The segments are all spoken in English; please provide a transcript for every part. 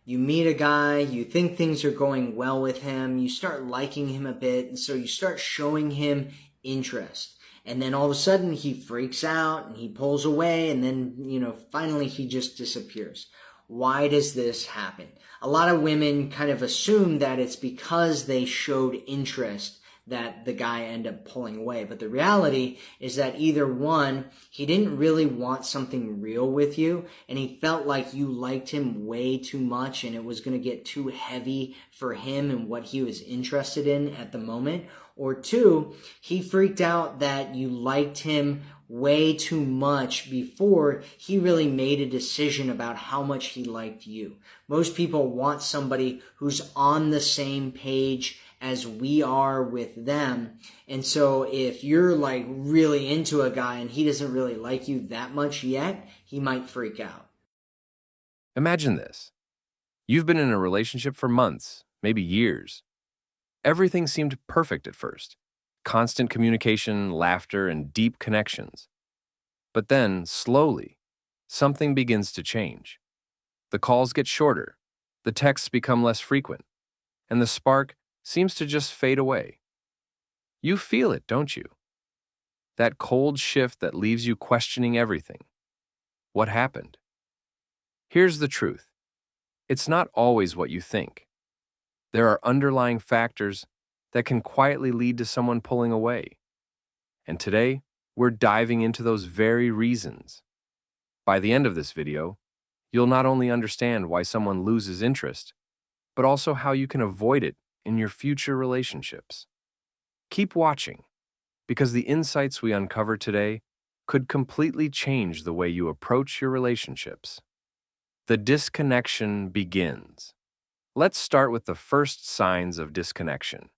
You meet a guy, you think things are going well with him, you start liking him a bit, and so you start showing him interest. And then all of a sudden he freaks out and he pulls away, and then, finally he just disappears. Why does this happen? A lot of women kind of assume that it's because they showed interest that the guy ended up pulling away. But the reality is that either one, he didn't really want something real with you, and he felt like you liked him way too much and it was going to get too heavy for him and what he was interested in at the moment. Or two, he freaked out that you liked him way too much before he really made a decision about how much he liked you. Most people want somebody who's on the same page as we are with them. And so if you're like really into a guy and he doesn't really like you that much yet, he might freak out. Imagine this. You've been in a relationship for months, maybe years. Everything seemed perfect at first. Constant communication, laughter, and deep connections. But then, slowly, something begins to change. The calls get shorter, the texts become less frequent, and the spark seems to just fade away. You feel it, don't you? That cold shift that leaves you questioning everything. What happened? Here's the truth. It's not always what you think. There are underlying factors that can quietly lead to someone pulling away. And today, we're diving into those very reasons. By the end of this video, you'll not only understand why someone loses interest, but also how you can avoid it in your future relationships. Keep watching, because the insights we uncover today could completely change the way you approach your relationships. The disconnection begins. Let's start with the first signs of disconnection.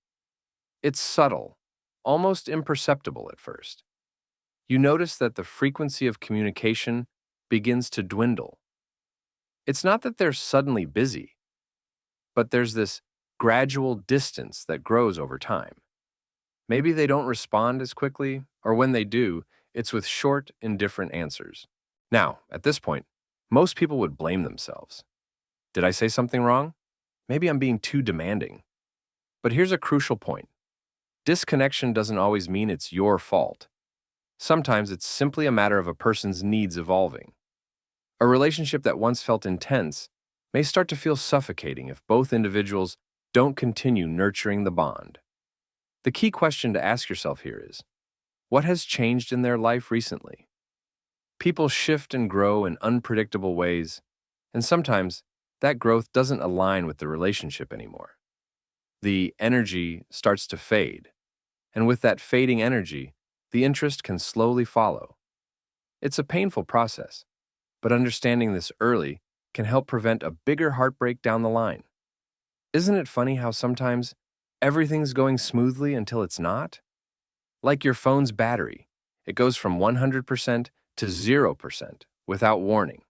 It's subtle, almost imperceptible at first. You notice that the frequency of communication begins to dwindle. It's not that they're suddenly busy, but there's this gradual distance that grows over time. Maybe they don't respond as quickly, or when they do, it's with short, indifferent answers. Now, at this point, most people would blame themselves. Did I say something wrong? Maybe I'm being too demanding. But here's a crucial point. Disconnection doesn't always mean it's your fault. Sometimes it's simply a matter of a person's needs evolving. A relationship that once felt intense may start to feel suffocating if both individuals don't continue nurturing the bond. The key question to ask yourself here is, what has changed in their life recently? People shift and grow in unpredictable ways, and sometimes that growth doesn't align with the relationship anymore. The energy starts to fade, and with that fading energy, the interest can slowly follow. It's a painful process, but understanding this early can help prevent a bigger heartbreak down the line. Isn't it funny how sometimes everything's going smoothly until it's not? Like your phone's battery, it goes from 100% to 0% without warning,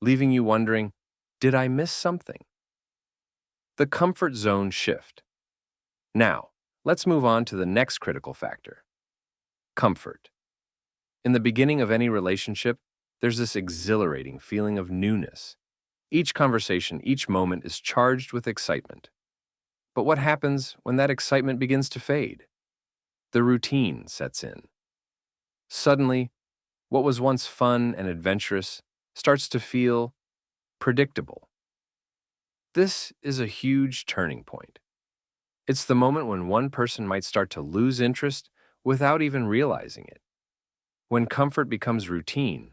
leaving you wondering, did I miss something? The comfort zone shift. Now, let's move on to the next critical factor. Comfort. In the beginning of any relationship, there's this exhilarating feeling of newness. Each conversation, each moment is charged with excitement. But what happens when that excitement begins to fade? The routine sets in. Suddenly, what was once fun and adventurous starts to feel predictable. This is a huge turning point. It's the moment when one person might start to lose interest without even realizing it. When comfort becomes routine,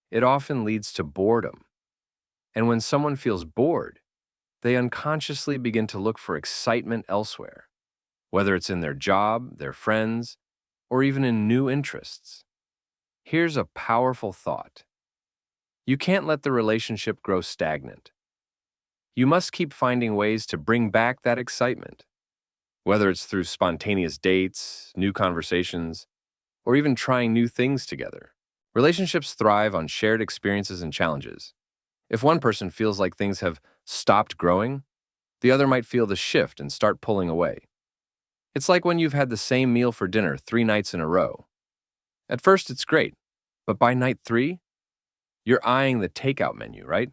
it often leads to boredom. And when someone feels bored, they unconsciously begin to look for excitement elsewhere, whether it's in their job, their friends, or even in new interests. Here's a powerful thought. You can't let the relationship grow stagnant. You must keep finding ways to bring back that excitement, whether it's through spontaneous dates, new conversations, or even trying new things together. Relationships thrive on shared experiences and challenges. If one person feels like things have stopped growing, the other might feel the shift and start pulling away. It's like when you've had the same meal for dinner 3 nights in a row. At first, it's great, but by night 3, you're eyeing the takeout menu, right?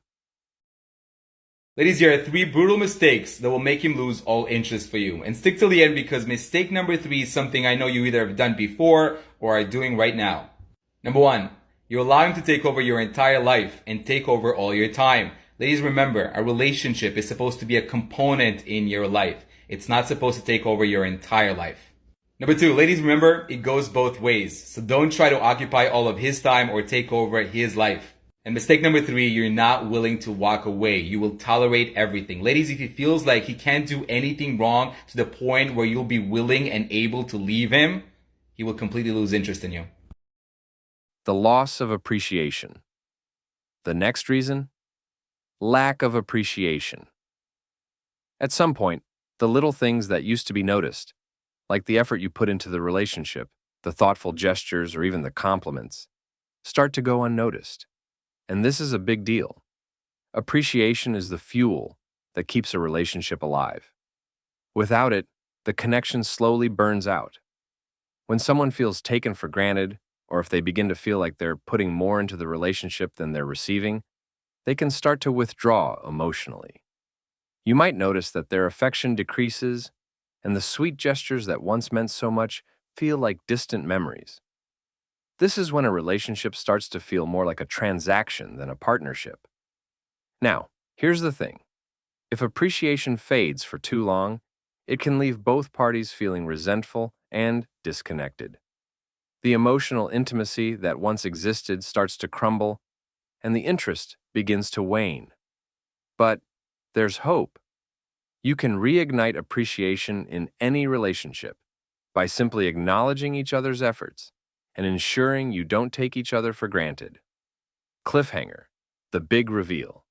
Ladies, here are 3 brutal mistakes that will make him lose all interest for you. And stick till the end because mistake number 3 is something I know you either have done before or are doing right now. Number 1, you allow him to take over your entire life and take over all your time. Ladies, remember, a relationship is supposed to be a component in your life. It's not supposed to take over your entire life. Number 2, ladies, remember, it goes both ways. So don't try to occupy all of his time or take over his life. And mistake number 3, you're not willing to walk away. You will tolerate everything. Ladies, if he feels like he can't do anything wrong to the point where you'll be willing and able to leave him, he will completely lose interest in you. The loss of appreciation. The next reason? Lack of appreciation. At some point, the little things that used to be noticed, like the effort you put into the relationship, the thoughtful gestures, or even the compliments, start to go unnoticed. And this is a big deal. Appreciation is the fuel that keeps a relationship alive. Without it, the connection slowly burns out. When someone feels taken for granted, or if they begin to feel like they're putting more into the relationship than they're receiving, they can start to withdraw emotionally. You might notice that their affection decreases, and the sweet gestures that once meant so much feel like distant memories. This is when a relationship starts to feel more like a transaction than a partnership. Now, here's the thing. If appreciation fades for too long, it can leave both parties feeling resentful and disconnected. The emotional intimacy that once existed starts to crumble, and the interest begins to wane. But there's hope. You can reignite appreciation in any relationship by simply acknowledging each other's efforts and ensuring you don't take each other for granted. Cliffhanger, the big reveal.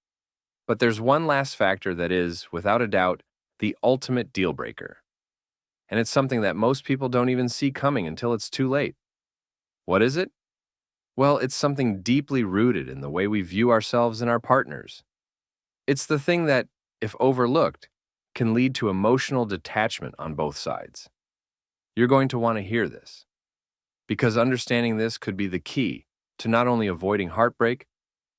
But there's one last factor that is, without a doubt, the ultimate deal breaker. And it's something that most people don't even see coming until it's too late. What is it? Well, it's something deeply rooted in the way we view ourselves and our partners. It's the thing that, if overlooked, can lead to emotional detachment on both sides. You're going to want to hear this, because understanding this could be the key to not only avoiding heartbreak,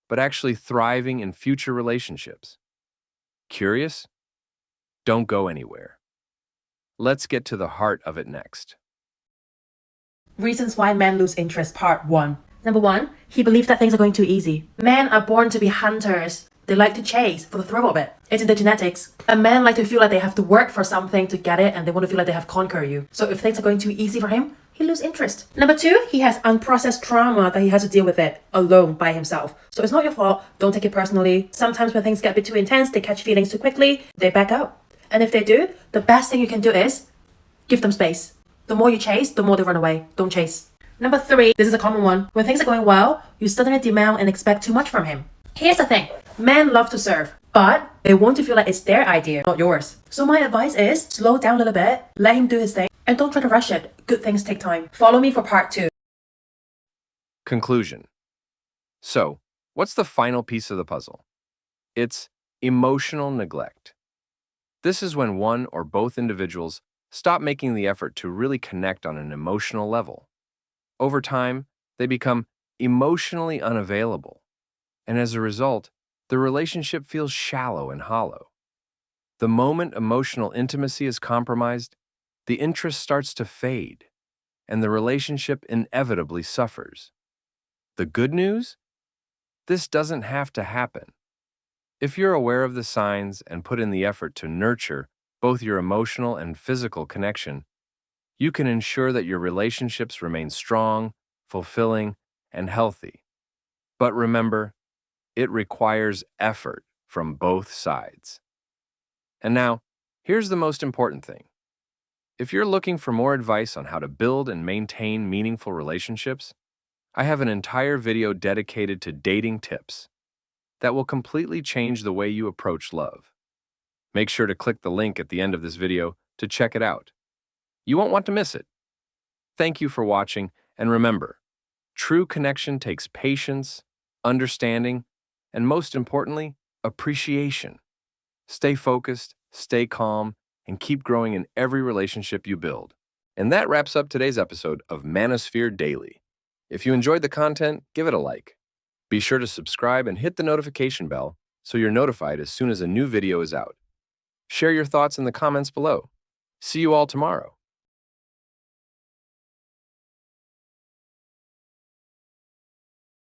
but actually thriving in future relationships. Curious? Don't go anywhere. Let's get to the heart of it next. Reasons why men lose interest, part 1. Number 1, he believes that things are going too easy. Men are born to be hunters. They like to chase for the thrill of it. It's in their genetics. And men like to feel like they have to work for something to get it, and they want to feel like they have conquered you. So if things are going too easy for him, he loses interest. Number 2, he has unprocessed trauma that he has to deal with it alone by himself. So it's not your fault. Don't take it personally. Sometimes when things get a bit too intense, they catch feelings too quickly, they back out. And if they do, the best thing you can do is give them space. The more you chase, the more they run away. Don't chase. Number 3, this is a common one. When things are going well, you suddenly demand and expect too much from him. Here's the thing. Men love to serve, but they want to feel like it's their idea, not yours. So my advice is slow down a little bit, let him do his thing, and don't try to rush it. Good things take time. Follow me for part 2. Conclusion. So, what's the final piece of the puzzle? It's emotional neglect. This is when one or both individuals stop making the effort to really connect on an emotional level. Over time, they become emotionally unavailable, and as a result, the relationship feels shallow and hollow. The moment emotional intimacy is compromised, the interest starts to fade, and the relationship inevitably suffers. The good news? This doesn't have to happen. If you're aware of the signs and put in the effort to nurture both your emotional and physical connection, you can ensure that your relationships remain strong, fulfilling, and healthy. But remember, it requires effort from both sides. And now, here's the most important thing. If you're looking for more advice on how to build and maintain meaningful relationships, I have an entire video dedicated to dating tips that will completely change the way you approach love. Make sure to click the link at the end of this video to check it out. You won't want to miss it. Thank you for watching, and remember, true connection takes patience, understanding, and most importantly, appreciation. Stay focused, stay calm, and keep growing in every relationship you build. And that wraps up today's episode of Manosphere Daily. If you enjoyed the content, give it a like. Be sure to subscribe and hit the notification bell so you're notified as soon as a new video is out. Share your thoughts in the comments below. See you all tomorrow.